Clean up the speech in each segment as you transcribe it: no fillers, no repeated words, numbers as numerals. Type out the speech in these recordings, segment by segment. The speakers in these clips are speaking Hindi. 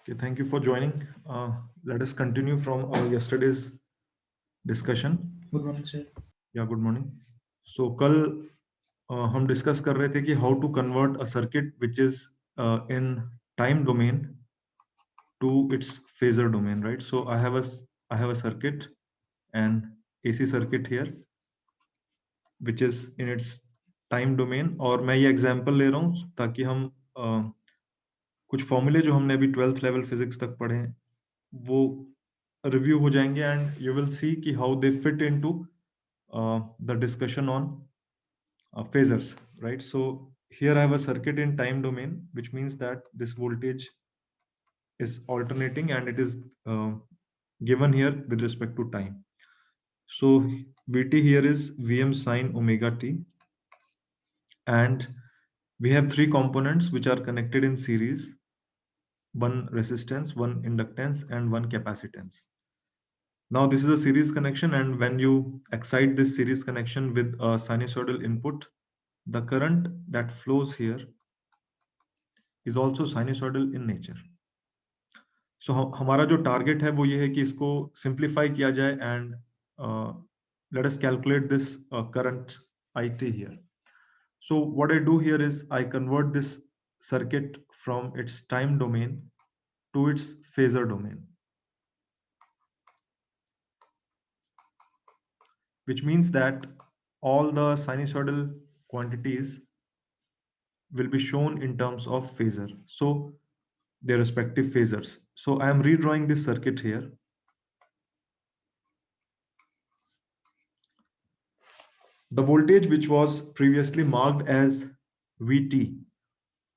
Okay, thank you for joining. Let us continue from our yesterday's discussion. Good morning, sir. Yeah, good morning. So कल हम डिस्कस कर रहे थे कि how to convert a circuit which is in time domain to its phasor domain, right? So I have a circuit, an AC circuit here, which is in its time domain. और मैं ये एग्जांपल ले रहा हूँ ताकि हम कुछ फॉर्मूले जो हमने अभी 12th लेवल फिजिक्स तक पढ़े हैं वो रिव्यू हो जाएंगे एंड यू विल सी कि how they fit into the discussion on phasors, right? So here I have a circuit in time domain, which means that this voltage is alternating and it is given here with respect to time. So Vt here is Vm sine omega t, and we have three components which are connected in series: one resistance, one inductance, and one capacitance. Now this is a series connection, and when you excite this series connection with a sinusoidal input, the current that flows here is also sinusoidal in nature. So हमारा जो टारगेट है वो ये है कि इसको सिंप्लीफाई किया जाए and let us calculate this current IT here. So what I do here is I convert this circuit from its time domain to its phasor domain, which means that all the sinusoidal quantities will be shown in terms of phasor. So their respective phasors. So I am redrawing this circuit here. The voltage which was previously marked as Vt,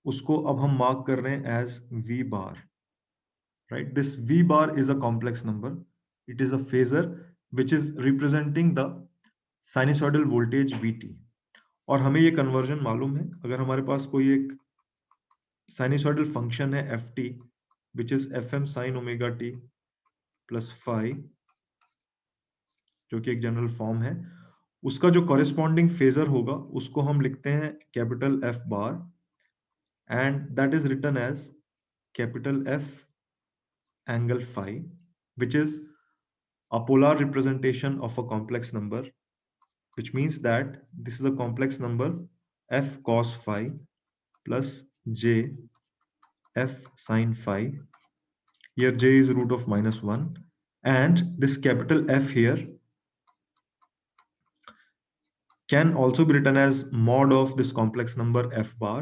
उसको अब हम mark कर रहे हैं as V bar, right? This V bar is a complex number. It is a phasor which is representing the sinusoidal voltage Vt. और हमें ये conversion मालूम है, अगर हमारे पास कोई एक sinusoidal function है ft, which is fm sin omega t plus phi, जो कि एक जनरल फॉर्म है, उसका जो कॉरेस्पॉन्डिंग फेजर होगा उसको हम लिखते हैं capital F bar, and that is written as capital F angle phi, which is a polar representation of a complex number, which means that this is a complex number f cos phi plus j f sin phi. Here j is root of -1, and this capital F here can also be written as mod of this complex number f bar,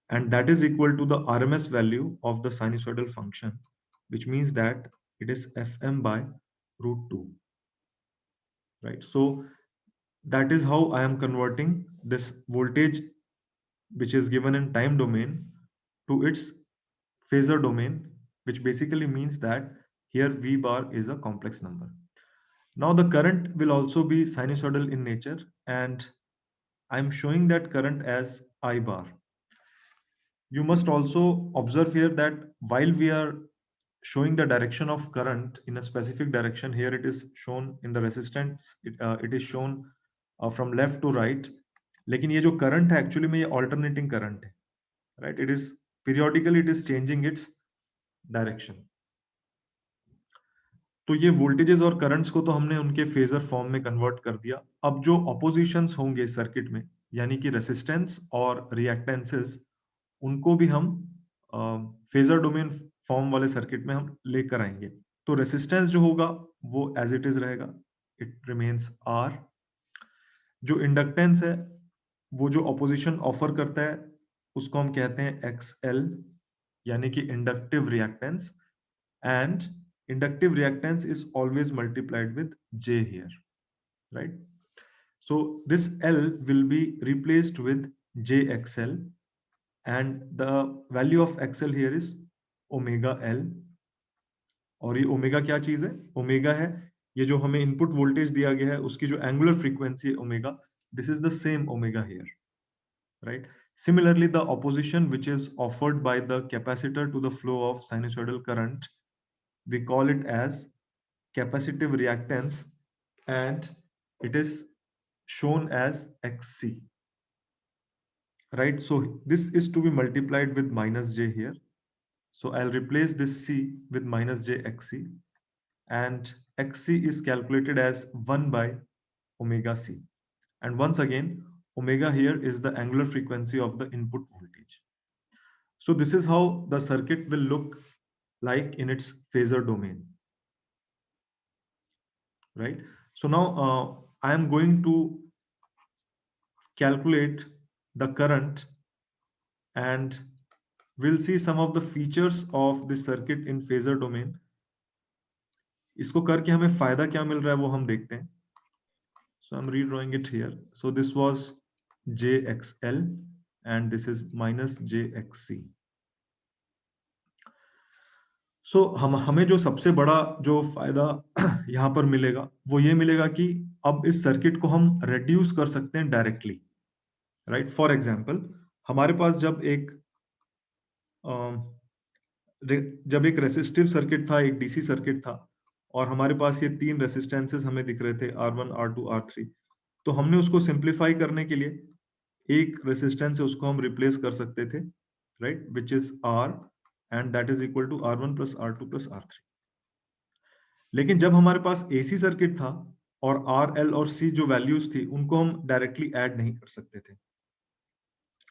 and that is equal to the RMS value of the sinusoidal function, which means that it is fm by root 2, right? So that is how I am converting this voltage which is given in time domain to its phasor domain, which basically means that here V bar is a complex number. Now the current will also be sinusoidal in nature, and I'm showing that current as I bar. You must also observe here that while we are showing the direction of current in a specific direction, here it is shown in the resistance, it is shown from left to right. लेकिन ये जो current है actually में ये alternating current है, right? It is periodically it is changing its direction. तो ये वोल्टेजेस और करंट्स को तो हमने उनके फेजर फॉर्म में कन्वर्ट कर दिया. अब जो ऑपोजिशंस होंगे सर्किट में, यानी कि रेसिस्टेंस और रिएक्टेंसेस, उनको भी हम फेजर डोमेन फॉर्म वाले सर्किट में हम लेकर आएंगे. तो रेसिस्टेंस जो होगा वो एज इट इज रहेगा, इट रिमेन्स आर. जो इंडक्टेंस है वो जो ऑपोजिशन ऑफर करता है उसको हम कहते हैं एक्सएल, यानी कि inductive reactance, and inductive reactance is always multiplied with J here, right? So this L will be replaced with JXL, and the value of XL here is omega L. और ये ओमेगा क्या चीज है? ओमेगा है ये जो हमें इनपुट वोल्टेज दिया गया है उसकी जो एंगुलर फ्रीक्वेंसी है omega, this is the same omega here, right? Similarly, the opposition which is offered by the capacitor to the flow of sinusoidal current, we call it as capacitive reactance, and it is shown as XC, right? So this is to be multiplied with minus J here. So I'll replace this C with minus j xc, and xc is calculated as 1 by omega c. And once again, omega here is the angular frequency of the input voltage. So this is how the circuit will look like in its phasor domain, right? So now I am going to calculate the current, and we'll see some of the features of this circuit in phasor domain. इसको करके हमें फायदा क्या मिल रहा है वो हम देखते हैं. So I'm redrawing it here. So this was jxl and this is minus jxc. So हमें जो सबसे बड़ा जो फायदा यहाँ पर मिलेगा वो ये मिलेगा कि अब इस सर्किट को हम रेड्यूस कर सकते हैं डायरेक्टली, राइट? फॉर एग्जांपल, हमारे पास जब एक रेसिस्टिव सर्किट था, एक डीसी सर्किट था, और हमारे पास ये 3 रेसिस्टेंसेस हमें दिख रहे थे, R1, R2, R3. तो हमने उसको सिंप्लीफाई करने के लिए एक रेसिस्टेंस है उसको हम रिप्लेस कर सकते थे, right, which is R, and that is equal to R1 plus R2 plus R3. लेकिन जब हमारे पास AC सर्किट था और R, L और C जो वैल्यूज थी उनको हम डायरेक्टली ऐड नहीं कर सकते थे.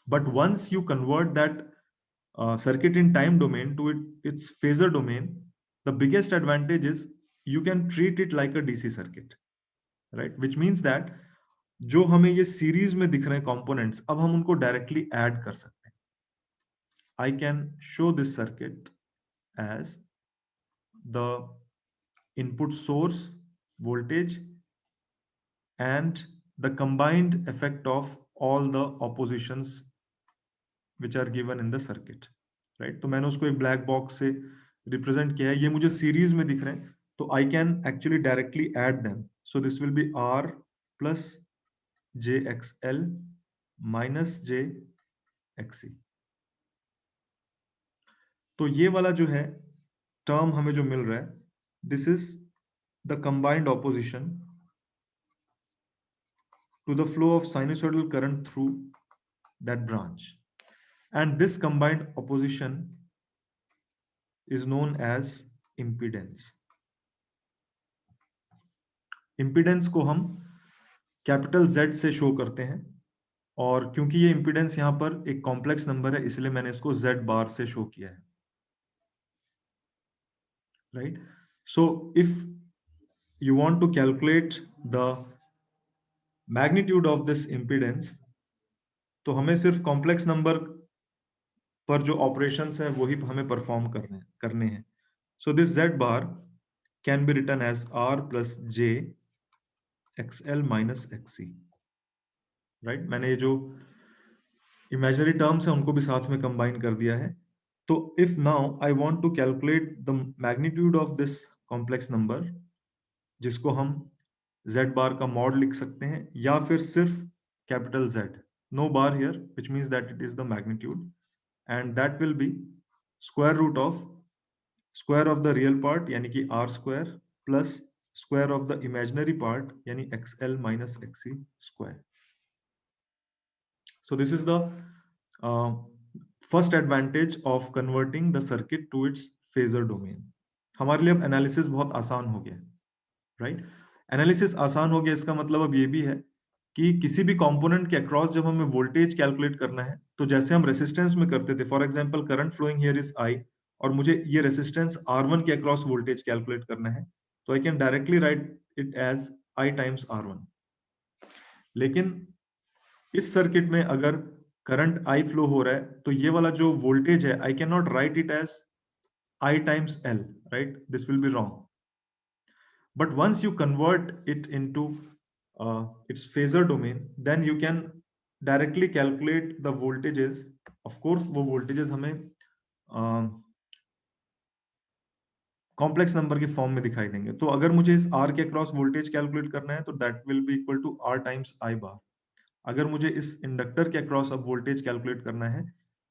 But once you convert that circuit in time domain to its phasor domain, the biggest advantage is you can treat it like a DC circuit, right? Which means that जो हमें ये सीरीज में दिख रहे हैं components, अब हम उनको डायरेक्टली ऐड कर सकते हैं. I can show this circuit as the input source voltage and the combined effect of all the oppositions which are given in the circuit, right? तो मैंने उसको एक ब्लैक बॉक्स से रिप्रेजेंट किया है. ये मुझे सीरीज में दिख रहे हैं, तो I can actually directly add them. So this will be R plus J X L minus J XC. तो ये वाला जो है टर्म हमें जो मिल रहा है, this is the combined opposition to the flow of sinusoidal current through that branch. And this combined opposition is known as impedance. Impedance को हम कैपिटल Z से शो करते हैं, और क्योंकि ये impedance यहाँ पर एक कॉम्प्लेक्स नंबर है इसलिए मैंने इसको Z बार से शो किया है, right? So if you want to calculate the magnitude of this impedance, तो हमें सिर्फ कॉम्प्लेक्स नंबर पर जो ऑपरेशंस है वही हमें परफॉर्म करने हैं. So this Z bar can be written as R plus J XL minus XC, right? मैंने ये जो इमेजिनरी टर्म्स है उनको भी साथ में कंबाइन कर दिया है. तो if now I want to calculate the magnitude of this complex number, जिसको हम Z बार का मॉड लिख सकते हैं या फिर सिर्फ capital Z, no bar here, which means that it is the magnitude, and that will be square root of square of the real part यानी कि R square plus square of the imaginary part yani xl minus xc square. So this is the first advantage of converting the circuit to its phasor domain. हमारे लिए अब एनालिसिस बहुत आसान हो गया, राइट? एनालिसिस आसान हो गया, इसका मतलब अब ये भी है कि किसी भी कंपोनेंट के अक्रॉस जब हमें वोल्टेज कैलकुलेट करना है, तो जैसे हम रेसिस्टेंस में करते थे, for example current flowing here is I और मुझे ये रेसिस्टेंस R1 के अक्रॉस वोल्टेज कैलकुलेट करना है, तो I can directly write it as I times R1. लेकिन इस सर्किट में अगर करंट I फ्लो हो रहा है, तो ये वाला जो वोल्टेज है I can not write it as I times L, right? This will be wrong. But once you convert it into its phasor domain, then you can directly calculate the voltages. Of course, वो voltages हमें कॉम्प्लेक्स नंबर के फॉर्म में दिखाई देंगे. तो अगर मुझे इस R के अक्रॉस वोल्टेज कैलकुलेट करना है, तो that will be equal to R times I bar. अगर मुझे इस इंडक्टर के अक्रॉस अब वोल्टेज कैलकुलेट करना है,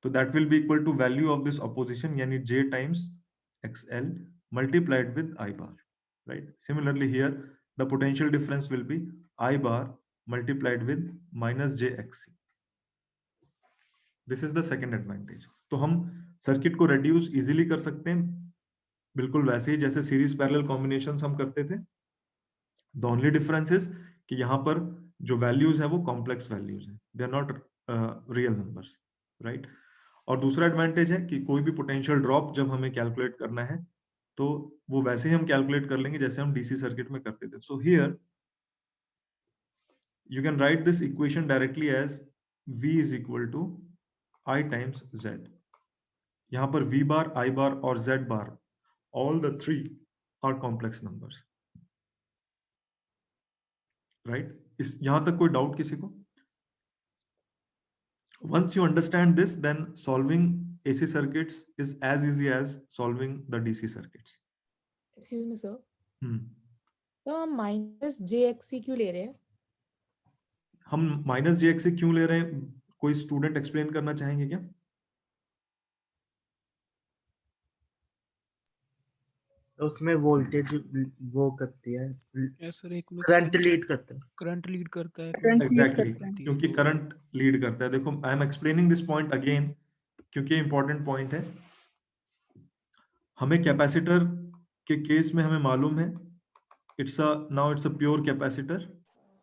तो that will be equal to value of this opposition यानी J times XL multiplied with I bar, right? Similarly here the potential difference will be I bar multiplied with minus JXC. This is the second advantage. तो हम सर्किट को रेड्यूस इजीली कर सकते हैं, बिल्कुल वैसे ही जैसे सीरीज पैरेलल कॉम्बिनेशंस हम करते थे। द ओनली डिफरेंस इज कि यहाँ पर जो वैल्यूज है वो कॉम्प्लेक्स वैल्यूज है, they are not real numbers, right. और दूसरा एडवांटेज है कि कोई भी पोटेंशियल ड्रॉप जब हमें कैलकुलेट करना है तो वो वैसे ही हम कैलकुलेट कर लेंगे जैसे हम डीसी सर्किट में करते थे। So here you can write this equation directly as V is equal to I times Z. यहाँ पर V bar, I bar और Z bar, all the three are complex numbers, right? इस यहाँ तक कोई डाउट किसी को? Once you understand this, then solving AC circuits is as easy as solving the DC circuits. Excuse me, sir. Hmm. तो हम माइनस JXC क्यों ले रहे हैं? हम माइनस JXC क्यों ले रहे हैं? कोई स्टूडेंट एक्सप्लेन करना चाहेंगे क्या? तो उसमें वोल्टेज वो करती है, करंट लीड करता है, करंट लीड करता है, एग्जैक्टली क्योंकि करंट लीड करता है। देखो I am explaining this point again क्योंकि इंपॉर्टेंट पॉइंट है। हमें कैपेसिटर के केस में हमें मालूम है it's a pure capacitor,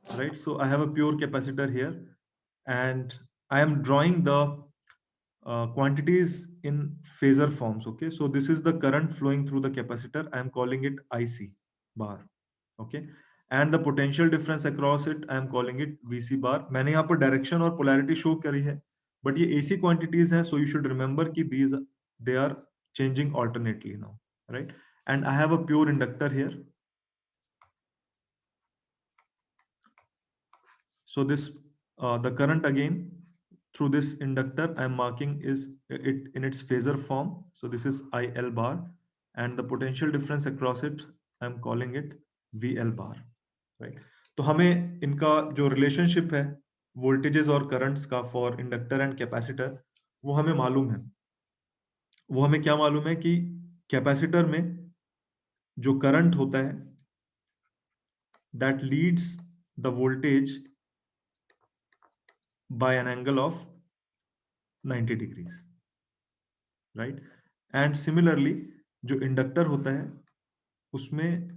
right. So I have a pure capacitor here and I am drawing the quantities in phasor forms. Okay, so this is the current flowing through the capacitor. I am calling it IC bar. Okay, and the potential difference across it I am calling it VC bar. मैंने यहाँ पर direction और polarity show करी है, but ये AC quantities हैं, so you should remember कि they are changing alternately now, right? And I have a pure inductor here. So this the current again through this inductor I am marking is it in its phasor form. So this is IL bar and the potential difference across it I am calling it VL bar, right? तो हमें इनका जो रिलेशनशिप है वोल्टेजेस और करंट्स का फॉर इंडक्टर एंड कैपेसिटर वो हमें मालूम है। वो हमें क्या मालूम है कि कैपेसिटर में जो करंट होता है that leads the voltage by an angle of 90 degrees, right? And similarly जो इंडक्टर होता है उसमें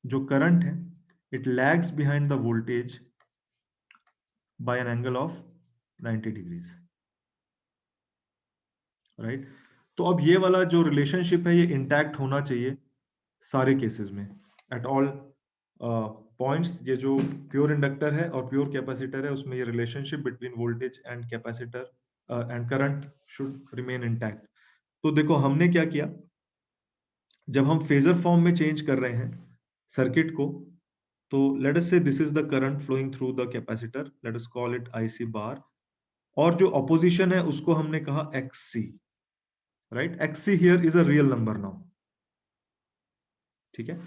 जो करंट है it lags behind the voltage by an angle of 90 degrees, right? तो अब ये वाला जो रिलेशनशिप है ये इंटैक्ट होना चाहिए सारे केसेस में एट ऑल पॉइंट्स। ये जो प्योर इंडक्टर है और प्योर कैपेसिटर है उसमें ये relationship between voltage and capacitor and current should remain intact. तो देखो हमने क्या किया, जब हम फेजर फॉर्म में चेंज कर रहे हैं सर्किट को, तो let us say this is the current flowing through the capacitor, let us call it IC bar, और जो ऑपोजिशन है उसको हमने कहा XC, right? XC here is a real number now, ठीक है।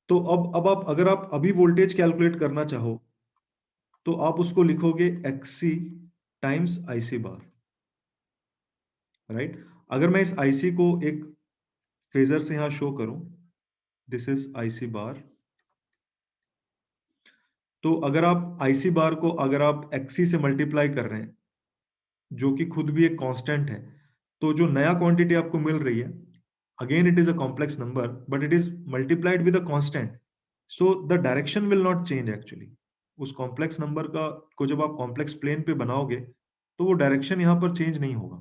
तो अब आप अगर आप अभी वोल्टेज कैलकुलेट करना चाहो तो आप उसको लिखोगे XC टाइम्स IC बार, राइट? अगर मैं इस IC को एक फेजर से यहां शो करूं, दिस इज IC बार, तो अगर आप IC बार को अगर आप XC से मल्टीप्लाई कर रहे हैं जो कि खुद भी एक कांस्टेंट है, तो जो नया क्वांटिटी आपको मिल रही है again it is a complex number but it is multiplied with a constant, so the direction will not change actually. उस कॉम्प्लेक्स नंबर का को जब आप कॉम्प्लेक्स प्लेन पे बनाओगे तो वो डायरेक्शन यहां पर चेंज नहीं होगा,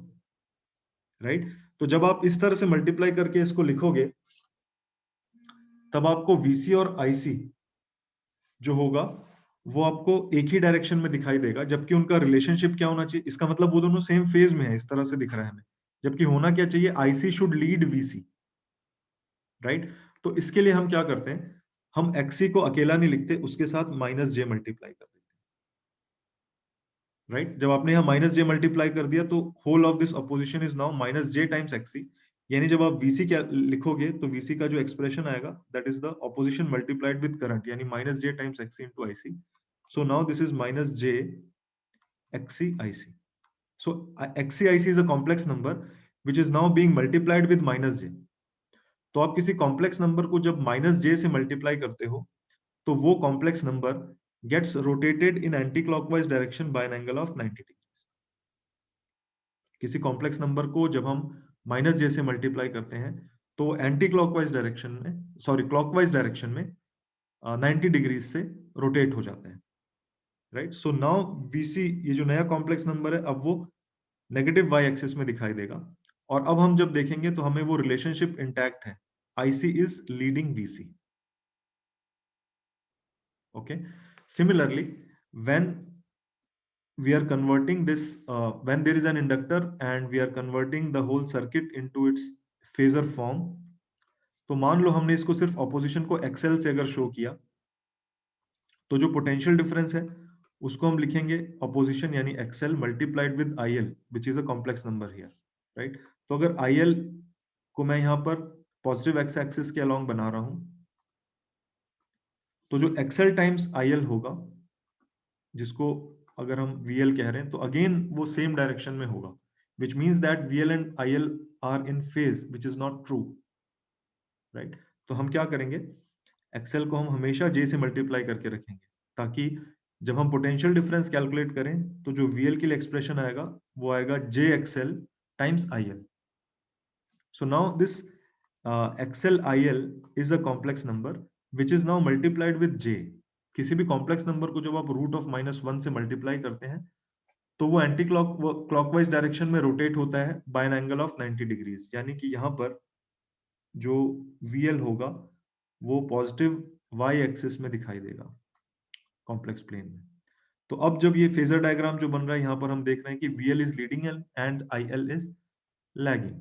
राइट? तो जब आप इस तरह से मल्टीप्लाई करके इसको लिखोगे तब आपको VC और IC जो होगा वो आपको एक ही डायरेक्शन में दिखाई देगा, जबकि उनका रिलेशनशिप क्या होना चाहिए, इसका मतलब वो दोनों सेम फेज में है, इस तरह से दिख रहा है हमें, जबकि होना क्या चाहिए, IC should lead VC, right? तो इसके लिए हम क्या करते हैं, हम XC को अकेला नहीं लिखते, उसके साथ -j मल्टीप्लाई कर देते हैं, राइट? जब आपने यहाँ -j मल्टीप्लाई कर दिया तो whole of this opposition is now -j times XC, यानी जब आप VC क्या लिखोगे तो VC का जो एक्सप्रेशन आएगा that is the opposition multiplied with current, यानी -j times XC into IC. So now this is -j XC IC. So XC IC is a complex number which is now being multiplied with -j. तो आप किसी कॉम्प्लेक्स नंबर को जब -j से मल्टीप्लाई करते हो तो वो complex number gets rotated in anti clockwise direction by an angle of 90 degree, किसी कॉम्प्लेक्स नंबर को जब हम माइनस जे से मल्टीप्लाई करते हैं तो एंटी क्लॉकवाइज डायरेक्शन में, सॉरी क्लॉकवाइज डायरेक्शन में 90 डिग्रीज से रोटेट हो जाते हैं, राइट। सो नाउ वीसी, ये जो नया कॉम्प्लेक्स नंबर है, अब वो नेगेटिव वाई एक्सिस में दिखाई देगा। और अब हम जब देखेंगे तो हमें वो रिलेशनशिप इंटैक्ट है, IC is leading VC. Okay, similarly when we are converting this, when there is an inductor and we are converting the whole circuit into its phasor form, तो मान लो हमने इसको सिर्फ ऑपोजिशन को एक्सएल से अगर शो किया, तो जो पोटेंशियल डिफरेंस है उसको हम लिखेंगे ऑपोजिशन यानी XL multiplied with IL which is a complex number here, right. तो अगर आईएल को मैं यहां पर पॉजिटिव एक्स एक्सिस के अलोंग बना रहा हूं, तो जो एक्सएल टाइम्स आईएल होगा, जिसको अगर हम वीएल कह रहे हैं, तो अगेन वो सेम डायरेक्शन में होगा, which means that VL and IL are in phase, which is not true, right? तो हम क्या करेंगे, एक्सेल को हम हमेशा J से मल्टीप्लाई करके रखेंगे, ताकि जब हम पोटेंशियल डिफरेंस कैलकुलेट करें तो जो VL के लिए एक्सप्रेशन आएगा वो आएगा JXL times IL. So now this XL-IL is a complex number which is now multiplied with J. किसी भी कॉम्प्लेक्स नंबर को जब आप रूट ऑफ -1 से मल्टीप्लाई करते हैं तो वो एंटी क्लॉकवाइज डायरेक्शन में रोटेट होता है by an angle of 90 degrees, यानी कि यहाँ पर जो VL होगा वो पॉजिटिव y एक्सिस में दिखाई देगा कॉम्प्लेक्स प्लेन में। तो अब जब ये फेजर डायग्राम जो बन रहा है, यहाँ पर हम देख रहे हैं कि VL is leading and IL is lagging,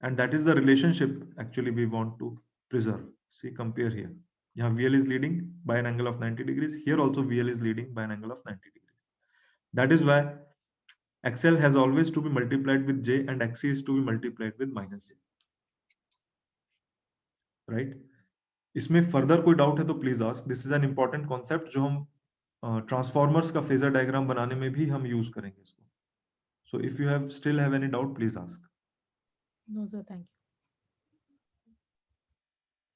and that is the relationship actually we want to preserve. See, compare here. यहाँ VL is leading by an angle of 90 degrees. Here also VL is leading by an angle of 90 degrees. That is why XL has always to be multiplied with J and XC is to be multiplied with -J. Right? इसमें further कोई doubt है तो please ask. This is an important concept जो हम transformers का phasor diagram बनाने में भी हम use करेंगे इसको. So if you still have any doubt, please ask. No, sir, thank you.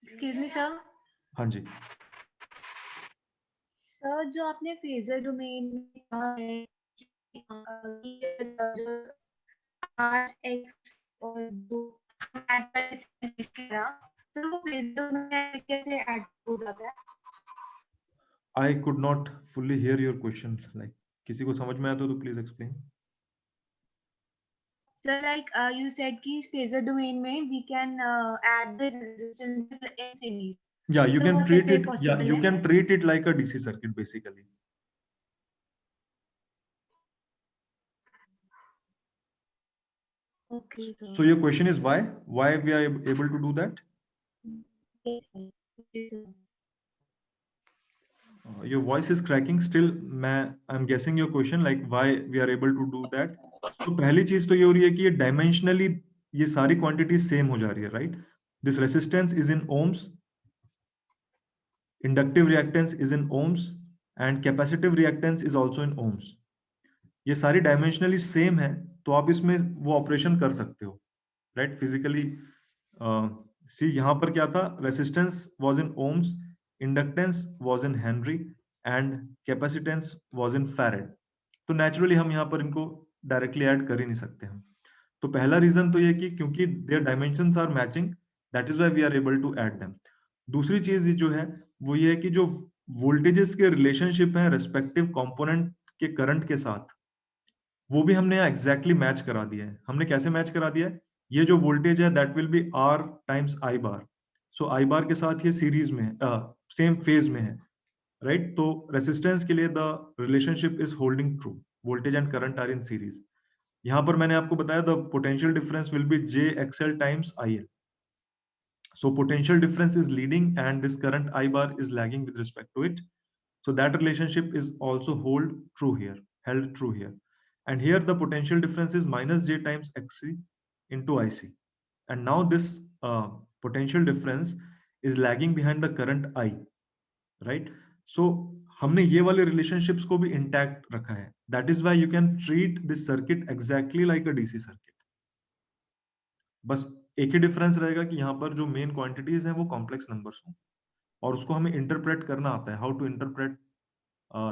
Excuse me sir. हाँ जी. सर, जो आपने फेजर डोमेन में कहा है कि जो आर एक्स और दो ऐड सर, वो फेजर डोमेन में कैसे ऐड हो जाता है? I could not fully hear your question. Like, किसी को समझ में आया तो please explain. Sir, like you said कि फेजर डोमेin में we can add the resistance in series. Yeah, you So can वो treat कैसे it. Yeah, possible you है? can treat it like a DC circuit basically. Okay, sir. So your question is why? Why we are able to do that? Yes, sir. Yes, sir. Your voice is cracking still. I'm guessing your question like why we are able to do that. So पहली चीज तो ये हो रही है कि ये dimensionally ये सारी quantities same हो जा रही है, right? This resistance is in ohms, inductive reactance is in ohms, and capacitive reactance is also in ohms. ये सारी डायमेंशनली सेम है, तो आप इसमें वो ऑपरेशन कर सकते हो, राइट, फिजिकली। सी यहाँ पर क्या था, resistance was in ohms, inductance was in henry and capacitance was in farad. तो नेचुरली हम यहाँ पर इनको डायरेक्टली ऐड कर ही नहीं सकते हम। तो पहला रीजन तो ये कि क्योंकि their dimensions are matching, that is why we are able to add them. दूसरी चीज जो है वो ये है कि जो वोल्टेजेस के रिलेशनशिप है रेस्पेक्टिव कंपोनेंट के करंट के साथ, वो भी हमने यहाँ एग्जैक्टली मैच करा दिया है। हमने कैसे मैच करा दिया है, ये जो वोल्टेज है that will be R times I bar. So I bar के साथ ये सीरीज में है, सेम फेज में है, राइट। तो रेसिस्टेंस के लिए the relationship is holding true, voltage and current are in series. यहाँ पर मैंने आपको बताया the potential difference will be J XL times I L. So potential difference is leading and this current I bar is lagging with respect to it. So that relationship is also held true here. And here the potential difference is minus J times XC into IC. And now this potential difference is lagging behind the current I, right? So हमने ये वाले relationships को भी intact रखा है. That is why you can treat this circuit exactly like a DC circuit. बस एक ही डिफरेंस रहेगा कि यहाँ पर जो मेन क्वांटिटीज हैं वो कॉम्प्लेक्स नंबर्स हों और उसको हमें इंटरप्रेट करना आता है, how to interpret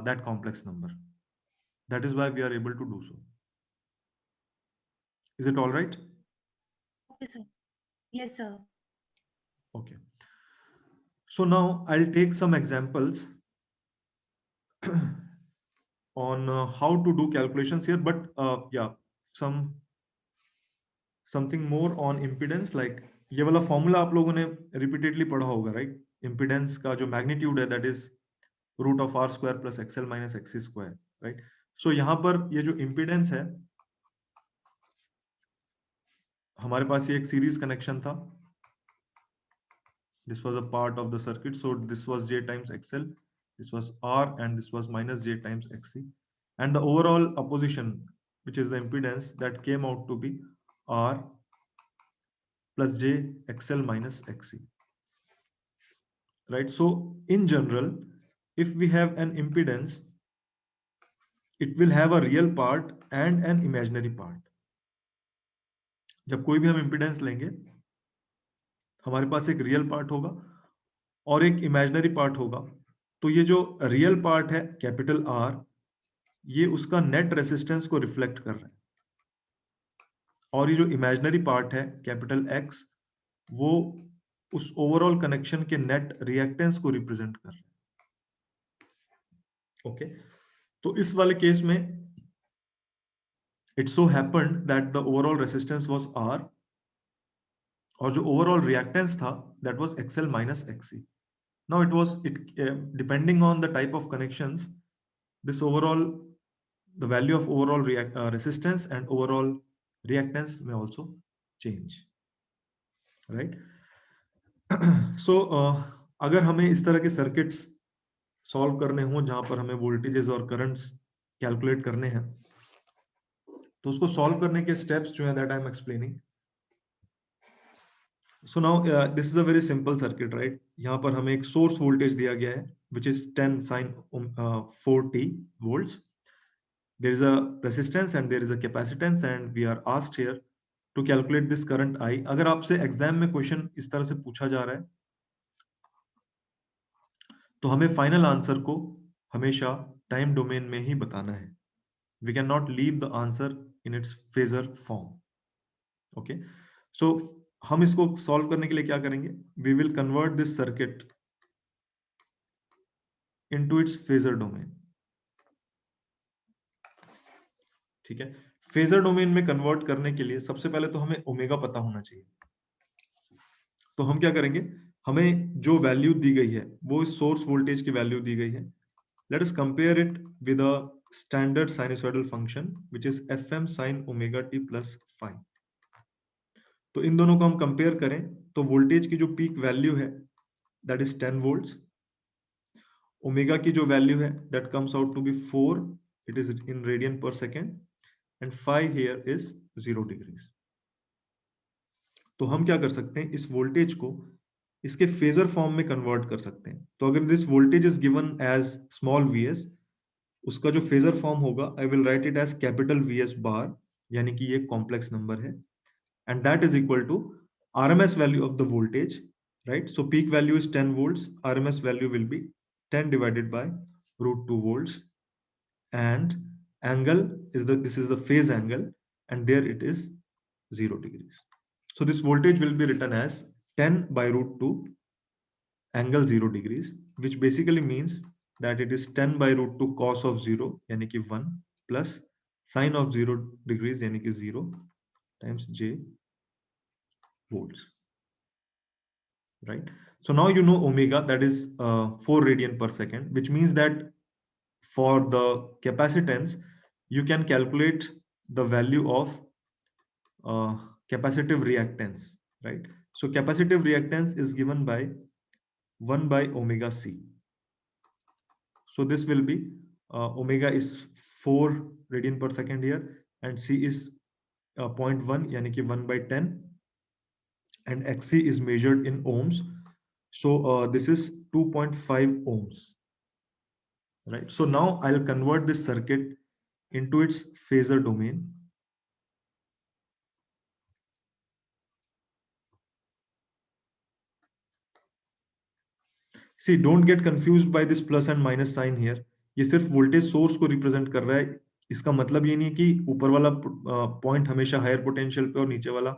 that complex number. That is why we are able to do so. Is it all right? Okay, sir. Yes, sir. Okay. So now I'll take some examples on how to do calculations here, but yeah, something more on impedance, like ये वाला फॉर्मूला आप लोगों ने रिपीटेडली पढ़ा होगा, राइट? इम्पिडेंस का जो मैग्नीट्यूड है that is root of R square plus XL minus XC square, right? So यहाँ पर ये जो इम्पिडेंस है, हमारे पास ये एक सीरीज कनेक्शन था. This was a part of the circuit, so this was j times xl, this was r, and this was minus j times xc, and the overall opposition, which is the impedance, that came out to be r plus j xl minus xc, right? So in general, if we have an impedance, it will have a real part and an imaginary part. जब कोई भी हम impedance लेंगे, हमारे पास एक रियल पार्ट होगा और एक इमेजिनरी पार्ट होगा. तो ये जो रियल पार्ट है कैपिटल आर, ये उसका नेट रेसिस्टेंस को रिफ्लेक्ट कर रहा है, और ये जो इमेजिनरी पार्ट है कैपिटल एक्स, वो उस ओवरऑल कनेक्शन के नेट रिएक्टेंस को रिप्रेजेंट कर रहा है. ओके, तो इस वाले केस में it so happened that the overall resistance was R, और जो ओवरऑल रिएक्टेंस था that was XL minus XC. Now depending on the type of connections, this overall, the value of overall resistance and overall reactance may also change, right? So अगर हमें इस तरह के सर्किट्स सॉल्व करने हो जहां पर हमें वोल्टेजेस और करंट्स कैलकुलेट करने हैं, तो उसको सॉल्व करने के स्टेप्स जो है that I am explaining. So now this is a very simple circuit, right? यहाँ पर हमें एक सोर्स वोल्टेज दिया गया है which is 10 sin 4t volts. There is a resistance and there is a capacitance, and we are asked here to calculate this current I. अगर आपसे एग्जाम में क्वेश्चन इस तरह से पूछा जा रहा है, तो हमें फाइनल आंसर को हमेशा टाइम डोमेन में ही बताना है. We cannot leave the answer in its phasor form. Okay, so हम इसको सॉल्व करने के लिए क्या करेंगे? We will convert this circuit into its phasor domain. ठीक है, फेजर डोमेन में कन्वर्ट करने के लिए सबसे पहले तो हमें ओमेगा पता होना चाहिए. तो हम क्या करेंगे, हमें जो वैल्यू दी गई है वो इस सोर्स वोल्टेज की वैल्यू दी गई है. Let us compare it with a standard sinusoidal function which is fm sin omega t plus phi. तो इन दोनों को हम कंपेयर करें तो वोल्टेज की जो पीक वैल्यू है दैट इज 10 वोल्ट्स, ओमेगा की जो वैल्यू है that comes out to be 4, it is in radian per second, and phi here is 0 degrees. तो हम क्या कर सकते हैं, इस वोल्टेज को इसके फेजर फॉर्म में कन्वर्ट कर सकते हैं. तो अगर this voltage is given as small vs, उसका जो फेजर फॉर्म होगा I will write it as capital vs bar, यानी कि ये कॉम्प्लेक्स नंबर है, and that is equal to RMS value of the voltage, right? So peak value is 10 volts, RMS value will be 10 divided by root 2 volts, and angle is this is the phase angle, and there it is 0 degrees. So this voltage will be written as 10 by root 2 angle 0 degrees, which basically means that it is 10 by root 2 cos of 0 yani ki 1 plus sine of 0 degrees yani ki 0 times j volts, right? So now you know omega, that is 4 radian per second, which means that for the capacitance you can calculate the value of capacitive reactance, right? So capacitive reactance is given by 1 by omega c. So this will be omega is 4 radian per second here, and c is 0.1 yani ki 1 by 10, and xc is measured in ohms. So this is 2.5 ohms, right? So now I'll convert this circuit into its phasor domain. See, don't get confused by this plus and minus sign here. ये सिर्फ वोल्टेज सोर्स को रिप्रेजेंट कर रहा है, इसका मतलब ये नहीं कि ऊपर वाला पॉइंट हमेशा हायर पोटेंशियल पे और नीचे वाला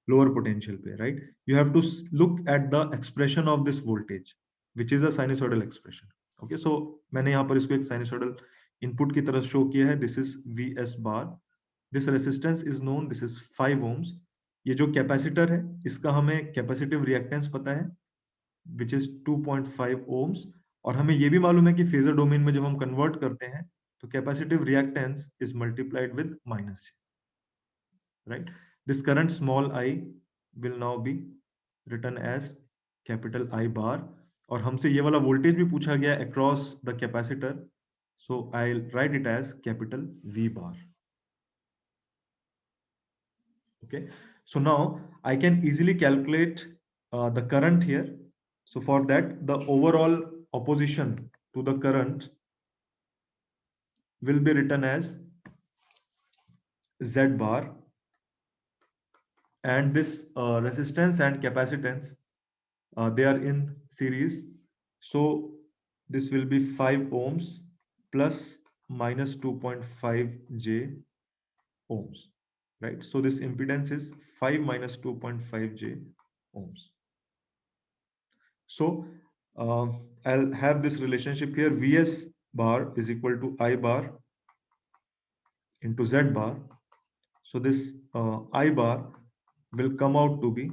लोअर पोटेंशियल पे, right? You have to look at the expression of this voltage which is a sinusoidal expression. Okay, so मैंने यहाँ पर इसको एक साइनसॉइडल इनपुट की तरह शो किया है. This is VS bar. This resistance is known, this is 5 ohms. ये जो कैपेसिटर है इसका हमें कैपेसिटिव रिएक्टेंस पता है विच इज 2.5 ohms. और हमें ये भी मालूम है कि फेजर डोमेन में जब हम कन्वर्ट करते हैं तो capacitive reactance is multiplied with -j, right? This current small I will now be written as capital I bar. और हमसे ये वाला वोल्टेज भी पूछा गया across the capacitor, so I'll write it as capital V bar. Okay, so now I can easily calculate the current here. So for that, the overall opposition to the current will be written as Z bar, and this resistance and capacitance, they are in series, so this will be 5 ohms plus minus 2.5 j ohms, right? So this impedance is 5 minus 2.5 j ohms. So I'll have this relationship here, VS bar is equal to I bar into Z bar. So this I bar will come out to be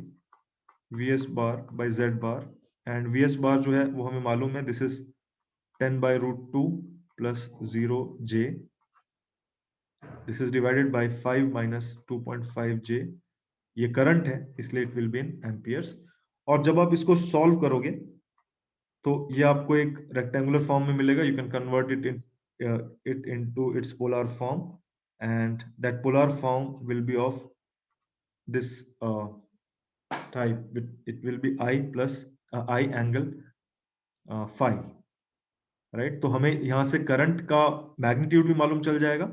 VS bar by Z bar, and VS bar जो है वो हमें मालूम है, this is 10 by root 2 plus 0 j. This is divided by 5 minus 2.5 j. ये करंट है इसलिए it will be in amperes. और जब आप इसको सॉल्व करोगे तो ये आपको एक रेक्टेंगुलर फॉर्म में मिलेगा. You can convert it into its polar form, and that polar form will be of this type. It will be I plus I angle phi, right? तो हमें यहाँ से करंट का मैग्नीट्यूड भी मालूम चल जाएगा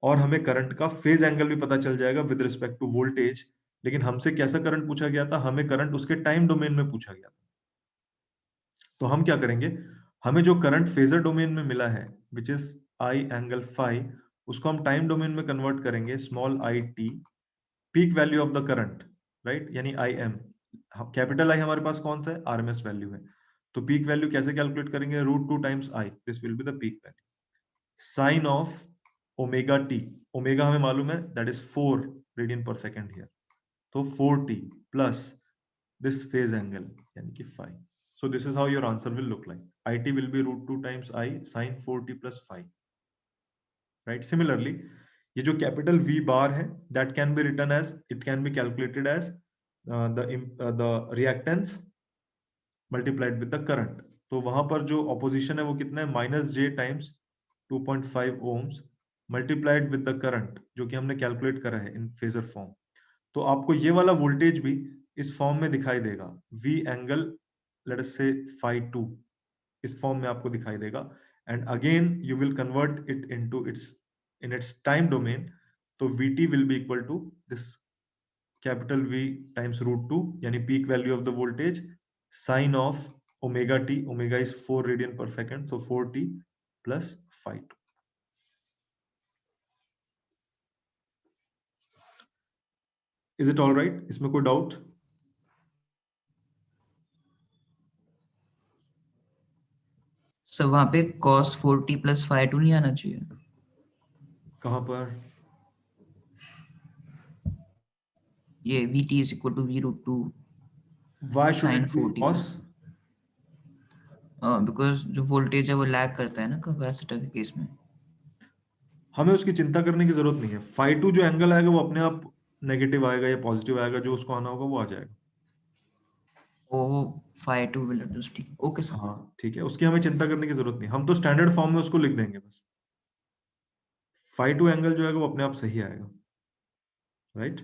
और हमें करंट का फेज एंगल भी पता चल जाएगा विद रिस्पेक्ट टू वोल्टेज. लेकिन हमसे कैसा करंट पूछा गया था? हमें करंट उसके टाइम डोमेन में पूछा गया था. तो हम क्या करेंगे, हमें जो करंट फेजर डोमेन में मिला है which is I angle phi, उसको हम टाइम डोमेन में कन्वर्ट करेंगे small I T, peak value of the current, right? यानी आई एम. कैपिटल आई हमारे पास कौन सा है? आरएमएस वैल्यू है. तो पीक वैल्यू कैसे कैलकुलेट करेंगे? √2 times I, this will be the peak value. Sine of omega t, omega हमें मालूम है that is 4 radian per second here, तो 4t plus this phase angle यानी कि phi. So this is how your answer will look like. IT will be √2 times I sin 4t plus phi, right? Similarly, ये जो कैपिटल V bar है that can be written as, it can be calculated as the reactance multiplied with the current. तो वहां पर जो opposition है वो कितना है? -j times 2.5 ohms multiplied with the current, जो कि हमने कैलकुलेट करा है इन फेजर फॉर्म. तो आपको ये वाला वोल्टेज भी इस फॉर्म में दिखाई देगा, V एंगल लेट अस से phi 2, इस फॉर्म में आपको दिखाई देगा. And again you will convert it into its time domain. तो VT will be equal to this capital V times √2 यानी peak value of the voltage sine of omega t, omega is 4 radian per second, तो 4t plus phi 2. Is it all right? इसमें कोई डाउट? सर वहां पे cos 4t plus phi 2 नहीं आना चाहिए? कहां पर? ये vt is equal to v√2 Why should sin it be 4t? cos? Because जो वोल्टेज है वो लैग करता है ना कैपेसिटर के केस में. हमें उसकी चिंता करने की जरूरत नहीं है. phi 2 जो एंगल आएगा वो अपने आप नेगेटिव आएगा या पॉजिटिव आएगा, जो उसको आना होगा वो आ जाएगा. ओ phi 2 will adjust. ठीक है, ओके सर. हाँ ठीक है, उसकी हमें चिंता करने की जरूरत नहीं. हम तो स्टैंडर्ड फॉर्म में उसको लिख देंगे बस. phi 2 एंगल जो आएगा वो अपने आप सही आएगा, राइट?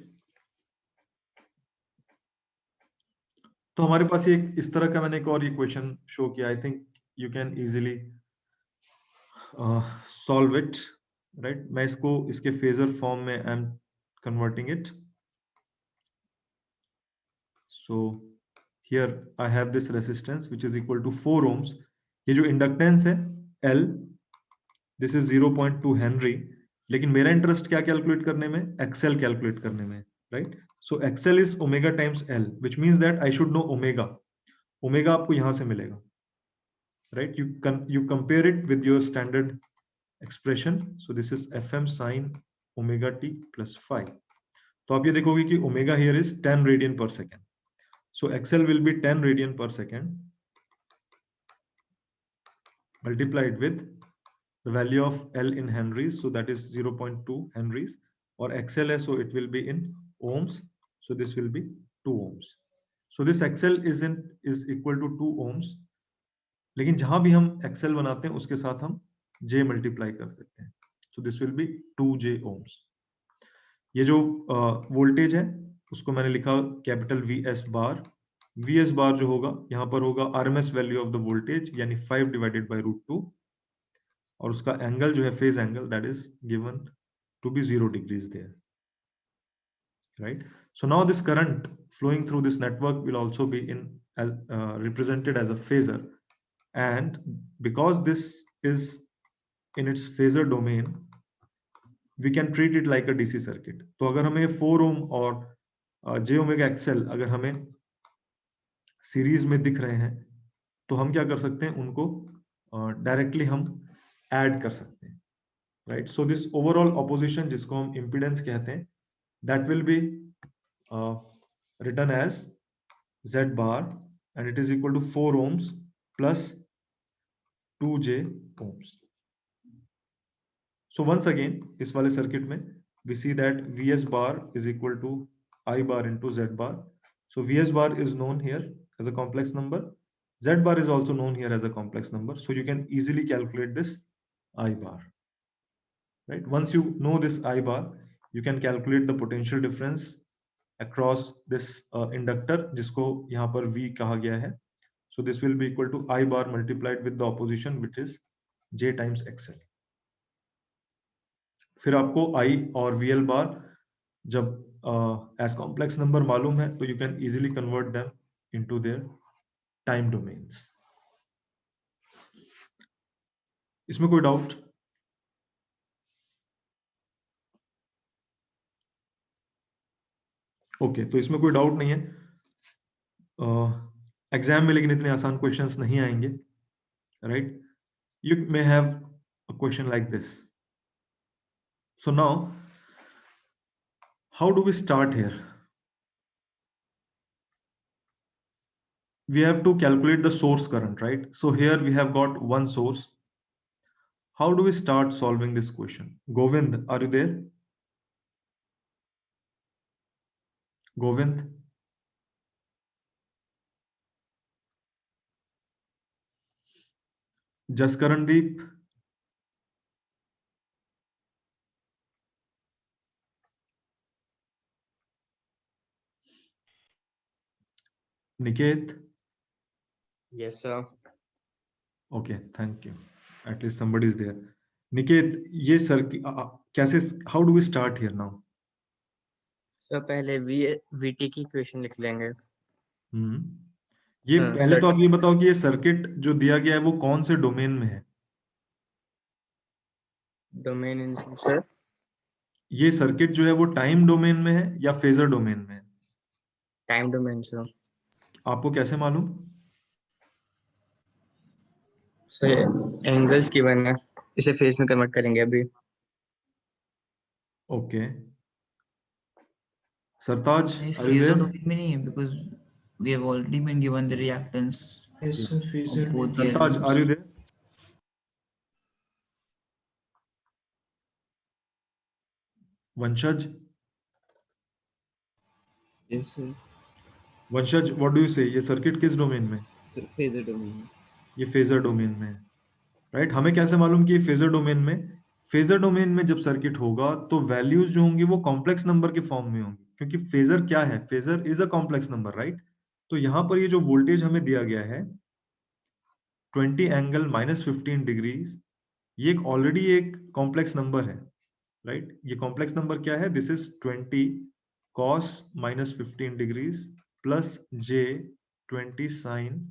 तो हमारे पास ये इस तरह का मैंने एक और ये क्वेश्चन शो किया. I think you can easily solve it, right? मैं इसको इसके फेजर फॉर्म में I am converting it. So here I have this resistance which is equal to 4 ohms. ये जो इंडक्टेंस है L, this is 0.2 Henry, लेकिन मेरा इंटरेस्ट क्या कैलकुलेट करने में, एक्सएल कैलकुलेट करने में, right? So XL is omega times L, which means that I should know omega. Omega आपको यहां से मिलेगा, right? You compare it with your standard expression. So this is fm sin omega t plus 5. तो आप ये देखोगे कि omega here is 10 radian per second. So XL will be 10 radian per second multiplied with the value of L in henries, so that is 0.2 henries, or XL है, so it will be in ohms, so this will be 2 ohms. So this XL is equal to 2 ohms, लेकिन जहां भी हम XL बनाते हैं उसके साथ हम J मल्टीप्लाई कर सकते हैं, so this will be 2J ohms. ये जो वोल्टेज है उसको मैंने लिखा कैपिटल VS बार. VS बार जो होगा यहाँ पर होगा RMS value of the voltage, यानी 5 डिवाइडेड बाय √2, और उसका एंगल जो है phase angle, that is given to be 0 degrees there, right? So now this current flowing through this network will also be in as represented as a phasor, and because this is in its phasor domain we can treat it like a DC circuit. तो अगर हमें 4 ohm और j omega XL अगर हमें सीरीज में दिख रहे हैं तो हम क्या कर सकते हैं, उनको डायरेक्टली हम ऐड कर सकते हैं, right? So this overall opposition जिसको हम इंपीडेंस कहते हैं, that will be written as Z bar and it is equal to 4 ohms plus 2J ohms. So once again इस वाले सर्किट में we see that VS bar is equal to I bar into Z bar. So VS bar is known here as a complex number. Z bar is also known here as a complex number. So you can easily calculate this I bar. Right? Once you know this I bar, you can calculate the potential difference across this inductor, जिसको यहाँ पर V कहा गया है. So this will be equal to I bar multiplied with the opposition, which is J times XL. फिर आपको I और VL bar जब as complex number मालूम है, तो you can easily convert them into their time domains. इसमें कोई डाउट? ओके, तो इसमें कोई डाउट नहीं है. एग्जाम में लेकिन इतने आसान क्वेश्चंस नहीं आएंगे, right? You may have a question like this. So now how do we start here? We have to calculate the source current, right? So here we have got one source. How do we start solving this question? Govind, are you there? Govind? Jaskarandeep? Niket? Yes, sir. Okay, thank you. At least somebody is there. Niket, ये सर्किट कैसे, how do we start here now? Sir पहले VT की इक्वेशन लिख लेंगे. ये पहले तो आप ये बताओ कि ये सर्किट जो दिया गया है वो कौन से डोमेन में है? डोमेन इन सर, ये सर्किट जो है वो टाइम डोमेन में है या फेजर डोमेन में है? Time domain sir. आपको कैसे मालूम? सर एंगल्स की बना, इसे फेज में कन्वर्ट करेंगे अभी. ओके. सरताज, ये are you phasor there? domain में नहीं है because we have already been given the reactance Yes, sir, phasor of both the Sartaj, elements. are you there? Vanshaj? Yes, sir. Vanshaj, what do you say? ये सर्किट किस डोमेन में? Sir, phasor domain. ये फेजर डोमेन में है, राइट? हमें कैसे मालूम कि ये फेजर डोमेन में? फेजर डोमेन में जब सर्किट होगा तो वैल्यूज जो होंगी वो कॉम्प्लेक्स नंबर के फॉर्म में होंगी, क्योंकि फेजर क्या है? Phasor is a complex number, right? तो यहाँ पर ये जो वोल्टेज हमें दिया गया है 20 एंगल -15 डिग्रीज, ये ऑलरेडी एक कॉम्प्लेक्स नंबर है, राइट? ये कॉम्प्लेक्स नंबर क्या है? This is 20 cos -15 degrees plus j 20 sin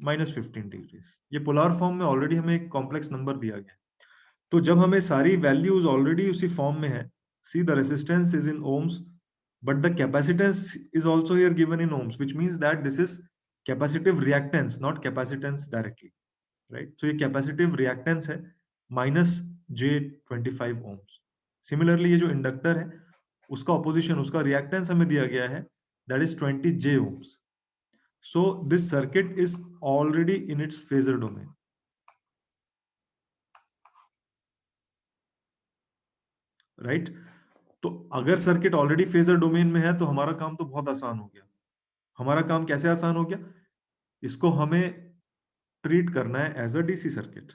-15 degrees. ये पोलर फॉर्म में ऑलरेडी हमें एक कॉम्प्लेक्स नंबर दिया गया है. तो जब हमें सारी वैल्यूज ऑलरेडी उसी फॉर्म में है, see the resistance is in ohms but the capacitance is also here given in ohms, which means that this is capacitive reactance, not capacitance directly, right? So ये capacitive reactance है -j25 ohms. Similarly ये जो इंडक्टर है उसका opposition, उसका reactance हमें दिया गया है, that is 20 j ohms. So this circuit is already in its phasor domain. Right? तो अगर सर्किट ऑलरेडी फेजर डोमेन में है तो हमारा काम तो बहुत आसान हो गया. हमारा काम कैसे आसान हो गया? इसको हमें ट्रीट करना है as a DC circuit,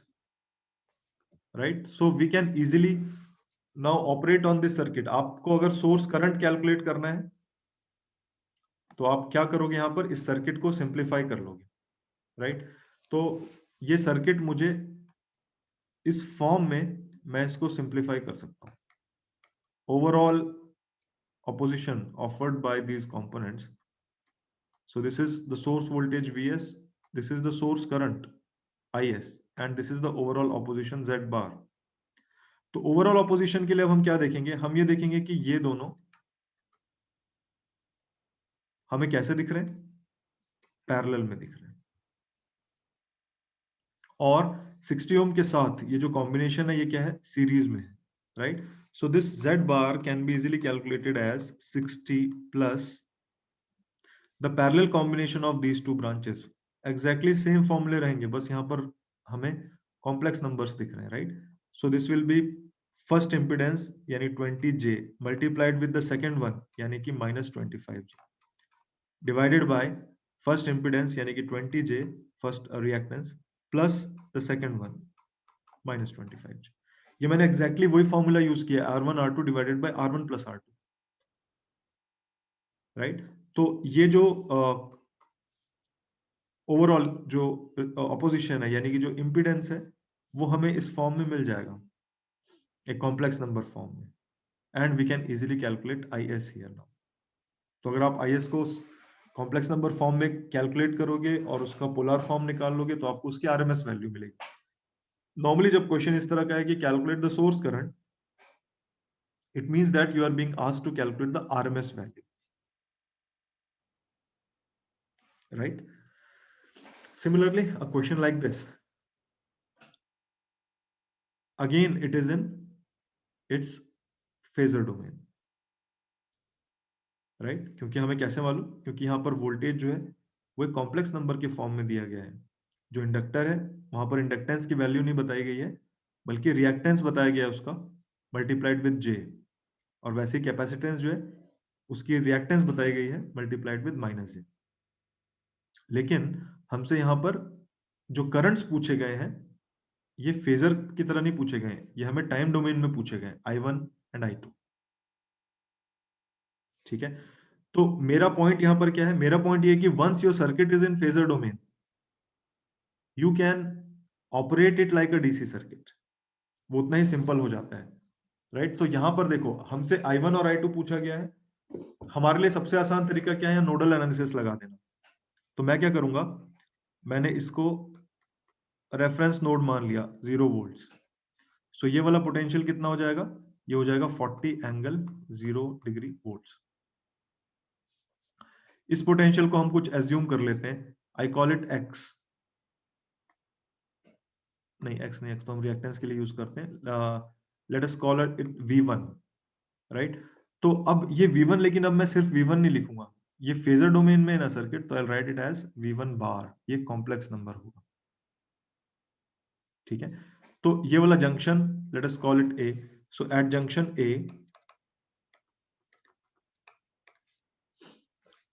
right? So we can easily now operate on this circuit. आपको अगर सोर्स करंट कैलकुलेट करना है तो आप क्या करोगे? यहां पर इस सर्किट को सिंप्लीफाई कर लोगे, राइट? तो ये सर्किट मुझे इस फॉर्म में मैं इसको सिंप्लीफाई कर सकता हूं. Overall opposition offered by these components. So this is the source voltage Vs, this is the source current Is, and this is the overall opposition Z bar. तो overall opposition के लिए अब हम क्या देखेंगे? हम ये देखेंगे कि ये दोनों हमें कैसे दिख रहे हैं? पैरेलल में दिख रहे हैं. और 60 ओम के साथ ये जो कॉम्बिनेशन है ये क्या है? सीरीज में है, right? So this Z bar can be easily calculated as 60 plus the parallel combination of these two branches. Exactly same formula रहेंगे, बस यहाँ पर हमें complex numbers दिख रहे हैं, right? So this will be first impedance यानी 20j multiplied with the second one यानी कि -25j divided by first impedance यानी कि 20j first reactance plus the second one -25j. ये मैंने एग्जैक्टली वही फॉर्मूला यूज किया, R1 R2 divided by R1 plus R2, right? तो ये जो ओवरऑल जो ऑपोजिशन है यानी कि जो इंपिडेंस है वो हमें इस फॉर्म में मिल जाएगा, एक कॉम्प्लेक्स नंबर फॉर्म में, and we can easily calculate IS here now. तो अगर आप IS को कॉम्प्लेक्स नंबर फॉर्म में कैलकुलेट करोगे और उसका पोलर फॉर्म निकाल लोगे तो आपको उसकी RMS वैल्यू मिलेगी. नॉर्मली जब क्वेश्चन इस तरह का है कि calculate the source current, it means that you are being asked to calculate the RMS value, right? Similarly, a question like this, again it is in its phasor domain, right? क्योंकि हमें कैसे मालूम? क्योंकि यहाँ पर वोल्टेज जो है वो एक कॉम्प्लेक्स नंबर के फॉर्म में दिया गया है. जो इंडक्टर है वहां पर इंडक्टेंस की वैल्यू नहीं बताई गई है बल्कि रिएक्टेंस बताया गया है उसका मल्टीप्लाइड विद J, और वैसे ही कैपेसिटेंस जो है उसकी रिएक्टेंस बताई गई है मल्टीप्लाइड विद -j. लेकिन हमसे यहाँ पर जो करंट्स पूछे गए हैं ये फेजर की तरह नहीं पूछे गए, ये हमें टाइम डोमेन में पूछे गए, I1 एंड I2. ठीक है? तो मेरा पॉइंट यहाँ पर क्या है? मेरा पॉइंट ये है कि once your circuit is in phasor domain you can operate it like a DC circuit. वो उतना ही सिंपल हो जाता है, राइट? तो यहां पर देखो हमसे I1 और I2 पूछा गया है. हमारे लिए सबसे आसान तरीका क्या है? नोडल एनालिसिस लगा देना. तो मैं क्या करूंगा? मैंने इसको रेफरेंस नोड मान लिया 0 वोल्ट्स. सो ये वाला पोटेंशियल कितना हो जाएगा? ये हो जाएगा 40 एंगल 0 डिग्री वोल्ट्स. इस पोटेंशियल को हम कुछ एज्यूम कर लेते हैं. I call it x. नहीं x नहीं, x तो हम रिएक्टेंस के लिए यूज करते हैं. Late us call it V1, right? तो अब ये V1, लेकिन अब मैं सिर्फ V1 नहीं लिखूंगा, ये फेजर डोमेन में है ना सर्किट, तो I write it as V1 bar. ये कॉम्प्लेक्स नंबर होगा, ठीक है? तो ये वाला junction let us call it A. So at junction A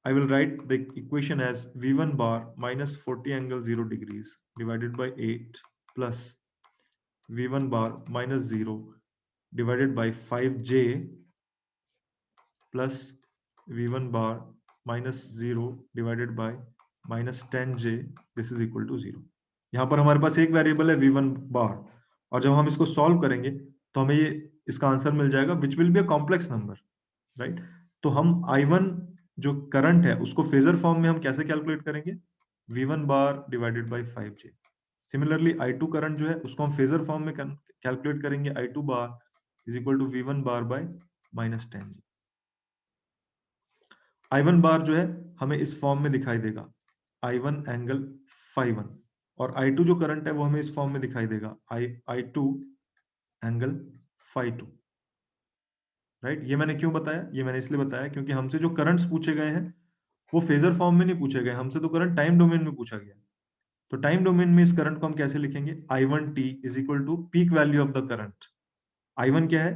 I will write the equation as V1 bar minus 40 angle 0 degrees divided by 8 plus V1 bar minus 0 divided by 5j plus V1 bar minus 0 divided by minus 10j. This is equal to 0. यहाँ पर हमारे पास एक वेरिएबल है V1 bar, और जब हम इसको सॉल्व करेंगे तो हमें ये इसका आंसर मिल जाएगा which will be a complex number, right? तो हम I1 जो करंट है उसको फेजर फॉर्म में हम कैसे कैलकुलेट करेंगे? V1 bar divided by 5j. Similarly I2 current जो है उसको हम फेजर फॉर्म में कैलकुलेट करेंगे, I2 bar is equal to V1 bar by -10G। I1 bar जो है हमें इस फॉर्म में दिखाई देगा, I1 एंगल φ1, और I2 जो करंट है वो हमें इस फॉर्म में दिखाई देगा, I2 एंगल φ2, राइट। ये मैंने क्यों बताया? ये मैंने इसलिए बताया क्योंकि हमसे जो करंट्स पूछे गए हैं वो फेजर फॉर्म में नहीं पूछे गए, हमसे तो करंट टाइम डोमेन में पूछा गया। तो टाइम डोमेन में इस करंट को हम कैसे लिखेंगे? I1t is equal to peak value of the current. I1 क्या है?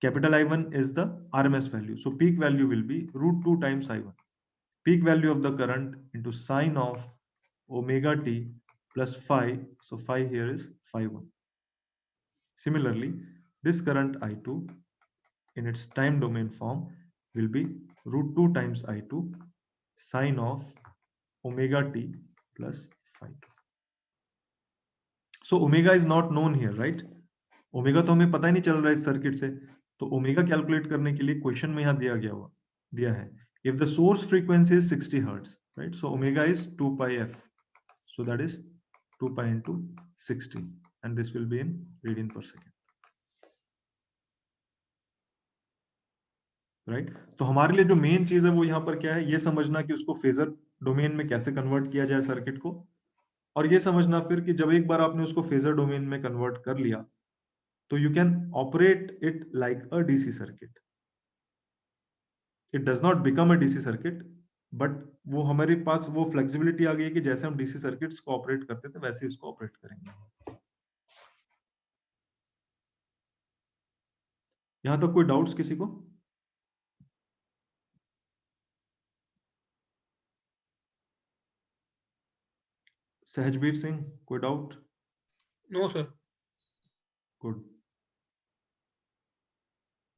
Capital I1 is the RMS value, so peak value will be √2 times I1. Peak value of the current into sine of omega t plus phi, so phi here is phi1. Similarly, this current I2 in its time domain form will be √2 times I2 sine of omega t plus phi2. So omega is not known here, right? Omega तो हमें पता ही नहीं चल रहा है इस सर्किट से, तो ओमेगा कैलकुलेट करने के लिए क्वेश्चन में यहाँ दिया है if the source frequency is 60 hertz, right, so omega is 2 pi F, so that is 2 pi into 60 and this will be in radian per second, right. तो हमारे लिए जो मेन चीज है वो यहाँ पर क्या है, ये समझना कि उसको फेजर डोमेन में कैसे कन्वर्ट किया जाए सर्किट को, और ये समझना फिर कि जब एक बार आपने उसको फेजर डोमेन में कन्वर्ट कर लिया तो you can operate it like a DC circuit. It does not become a DC circuit, but वो हमारे पास वो फ्लेक्सिबिलिटी आ गई है कि जैसे हम DC सर्किट्स को ऑपरेट करते थे वैसे इसको ऑपरेट करेंगे। यहां तक कोई डाउट्स किसी को? सहजबीर सिंह, कोई डाउट? No sir. गुड।